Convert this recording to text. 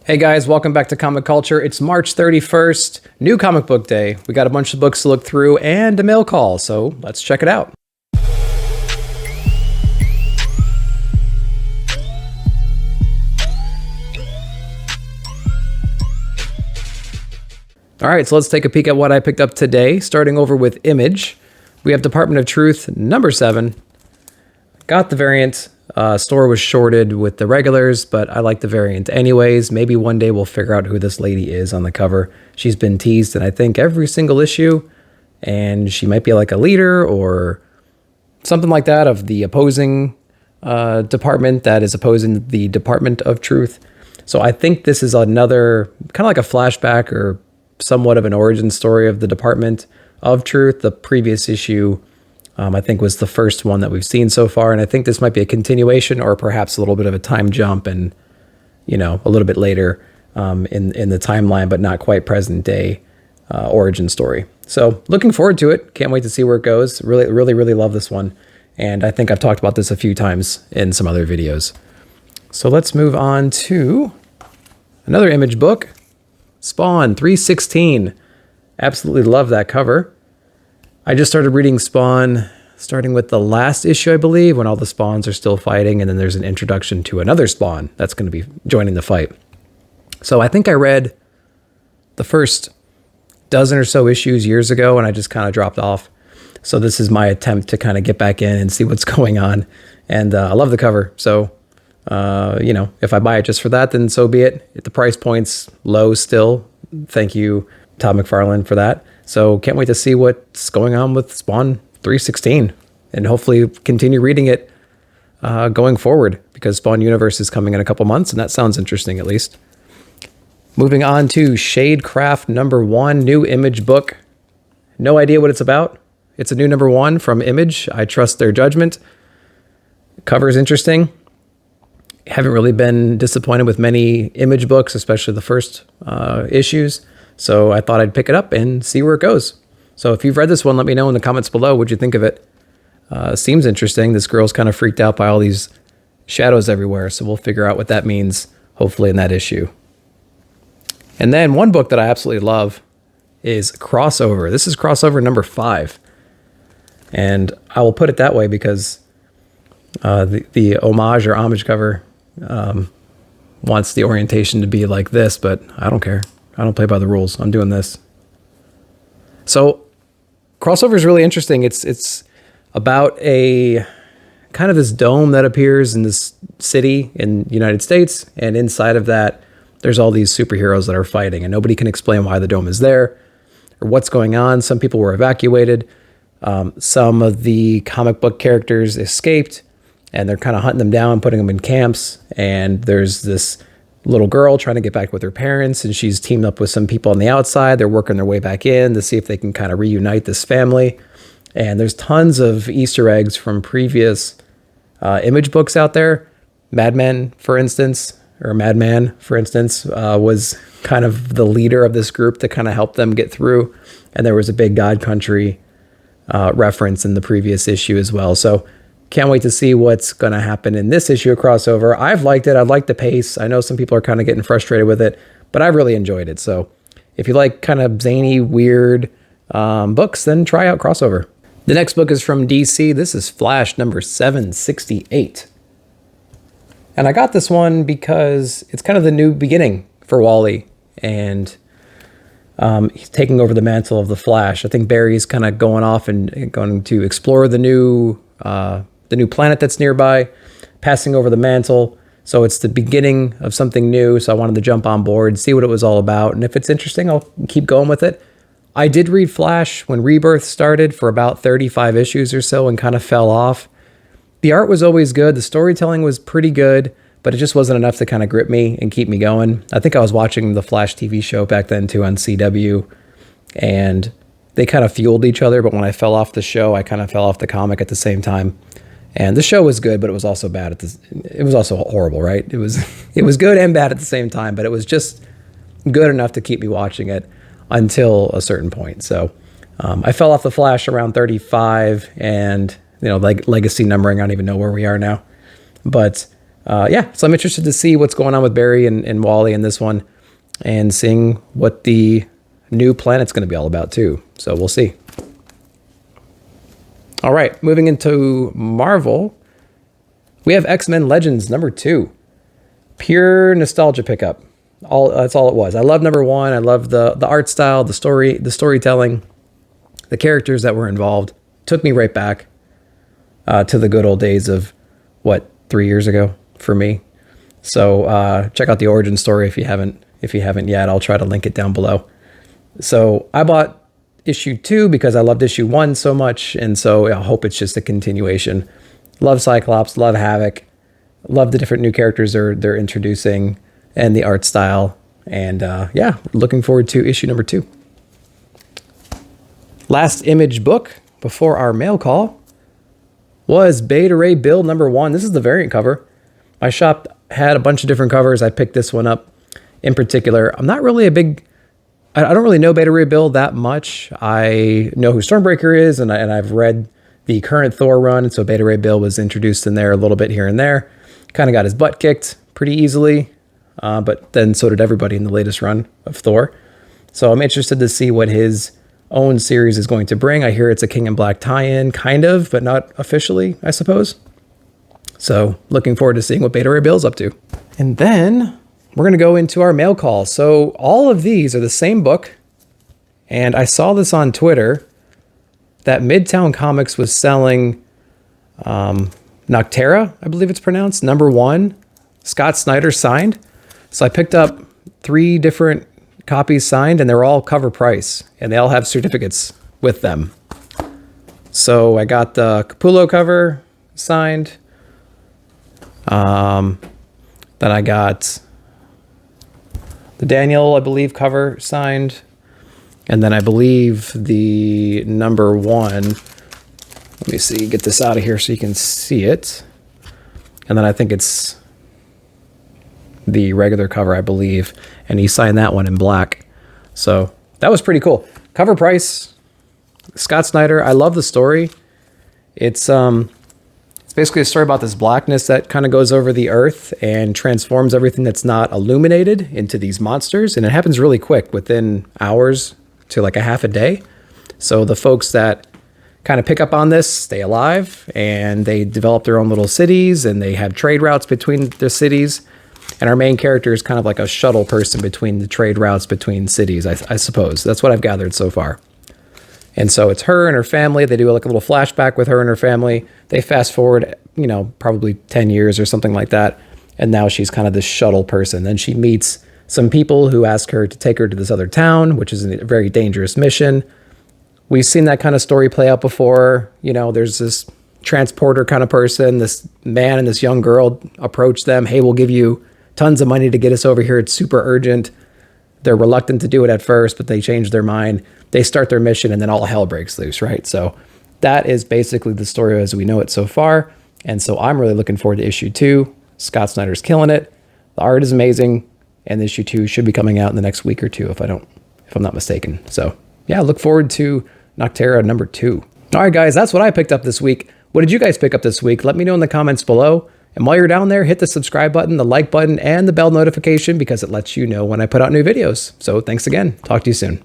Hey guys, welcome back to Comic Culture. It's March 31st, new comic book day. We got a bunch of books to look through and a mail call, so let's check it out. All right, so let's take a peek at what I picked up today, starting over with Image. We have Department of Truth number 7. Got the variant. Store was shorted with the regulars, but I like the variant anyways. Maybe one day we'll figure out who this lady is on the cover. She's been teased in, I think, every single issue, and she might be like a leader or something like that of the opposing department that is opposing the Department of Truth. So I think this is another kind of like a flashback or somewhat of an origin story of the Department of Truth. The previous issue I think was the first one that we've seen so far, and I think this might be a continuation or perhaps a little bit of a time jump and, you know, a little bit later in the timeline, but not quite present day origin story. So looking forward to it. Can't wait to see where it goes. Really love this one, and I think I've talked about this a few times in some other videos. So let's move on to another Image book, Spawn 316. Absolutely love that cover. I just started reading Spawn, starting with the last issue, I believe, when all the Spawns are still fighting, and then there's an introduction to another Spawn that's going to be joining the fight. So I think I read the first dozen or so issues years ago, and I just kind of dropped off. So this is my attempt to kind of get back in and see what's going on. And I love the cover. So, you know, if I buy it just for that, then so be it. The price point's low still. Thank you, Todd McFarlane, for that. So can't wait to see what's going on with Spawn 316 and hopefully continue reading it going forward, because Spawn Universe is coming in a couple months and that sounds interesting at least. Moving on to Shadecraft number 1, new Image book. No idea what it's about. It's a new number 1 from Image. I trust their judgment. Cover's interesting. Haven't really been disappointed with many Image books, especially the first issues. So I thought I'd pick it up and see where it goes. So if you've read this one, let me know in the comments below. What'd you think of it? Seems interesting. This girl's kind of freaked out by all these shadows everywhere. So we'll figure out what that means, hopefully, in that issue. And then one book that I absolutely love is Crossover. This is Crossover number 5. And I will put it that way because the homage or homage cover wants the orientation to be like this, but I don't care. I don't play by the rules. I'm doing this. So Crossover is really interesting. It's about a kind of this dome that appears in this city in the United States. And inside of that, there's all these superheroes that are fighting, and nobody can explain why the dome is there or what's going on. Some people were evacuated. Some of the comic book characters escaped, and they're kind of hunting them down, putting them in camps. And there's this little girl trying to get back with her parents, and she's teamed up with some people on the outside. They're working their way back in to see if they can kind of reunite this family. And there's tons of Easter eggs from previous Image books out there. Madman, for instance, was kind of the leader of this group to kind of help them get through. And there was a big God Country reference in the previous issue as well. So can't wait to see what's going to happen in this issue of Crossover. I've liked it. I like the pace. I know some people are kind of getting frustrated with it, but I really enjoyed it. So if you like kind of zany, weird books, then try out Crossover. The next book is from DC. This is Flash number 768. And I got this one because it's kind of the new beginning for Wally, and he's taking over the mantle of the Flash. I think Barry's kind of going off and going to explore the new planet that's nearby, passing over the mantle. So it's the beginning of something new. So I wanted to jump on board, see what it was all about. And if it's interesting, I'll keep going with it. I did read Flash when Rebirth started for about 35 issues or so and kind of fell off. The art was always good. The storytelling was pretty good, but it just wasn't enough to kind of grip me and keep me going. I think I was watching the Flash TV show back then too on CW, and they kind of fueled each other. But when I fell off the show, I kind of fell off the comic at the same time. And the show was good, but it was also bad. It was also horrible, right? It was good and bad at the same time, but it was just good enough to keep me watching it until a certain point. So I fell off the Flash around 35, and like legacy numbering, I don't even know where we are now. But yeah, so I'm interested to see what's going on with Barry and Wally in this one, and seeing what the new planet's going to be all about too. So we'll see. All right, moving into Marvel, we have X-Men Legends #2. Pure nostalgia pickup. That's all it was. I love #1. I love the art style, the storytelling, the characters that were involved. Took me right back to the good old days of 3 years ago for me. So check out the origin story if you haven't yet. I'll try to link it down below. So I bought issue 2 because I loved issue 1 so much, and so I hope it's just a continuation. Love Cyclops, love Havoc, love the different new characters they're introducing, and the art style. And yeah, looking forward to issue #2. Last Image book before our mail call was Beta Ray Bill #1. This is the variant cover. My shop had a bunch of different covers. I picked this one up in particular. I'm not really I don't really know Beta Ray Bill that much. I know who Stormbreaker is, and I've read the current Thor run, so Beta Ray Bill was introduced in there a little bit here and there. Kind of got his butt kicked pretty easily, but then so did everybody in the latest run of Thor. So I'm interested to see what his own series is going to bring. I hear it's a King in Black tie-in, kind of, but not officially, I suppose. So looking forward to seeing what Beta Ray Bill's up to. And then we're going to go into our mail call. So all of these are the same book. And I saw this on Twitter that Midtown Comics was selling Noctera, I believe it's pronounced, #1, Scott Snyder signed. So I picked up 3 different copies signed, and they're all cover price, and they all have certificates with them. So I got the Capullo cover signed. Then I got the Daniel, I believe, cover signed. And then I believe the #1, let me see, get this out of here so you can see it. And then I think it's the regular cover, I believe. And he signed that one in black. So that was pretty cool. Cover price, Scott Snyder. I love the story. It's basically a story about this blackness that kind of goes over the earth and transforms everything that's not illuminated into these monsters. And it happens really quick, within hours to like a half a day. So the folks that kind of pick up on this stay alive, and they develop their own little cities, and they have trade routes between the cities. And our main character is kind of like a shuttle person between the trade routes between cities, I suppose. That's what I've gathered so far. And so it's her and her family. They do like a little flashback with her and her family. They fast forward, probably 10 years or something like that. And now she's kind of this shuttle person. Then she meets some people who ask her to take her to this other town, which is a very dangerous mission. We've seen that kind of story play out before. There's this transporter kind of person. This man and this young girl approach them. Hey, we'll give you tons of money to get us over here. It's super urgent. They're reluctant to do it at first, but they change their mind. They start their mission, and then all hell breaks loose, right? So that is basically the story as we know it so far. And so I'm really looking forward to issue 2. Scott Snyder's killing it. The art is amazing. And issue 2 should be coming out in the next week or two, if I'm not mistaken. So yeah, look forward to Noctera #2. All right, guys, that's what I picked up this week. What did you guys pick up this week? Let me know in the comments below. And while you're down there, hit the subscribe button, the like button, and the bell notification, because it lets you know when I put out new videos. So thanks again. Talk to you soon.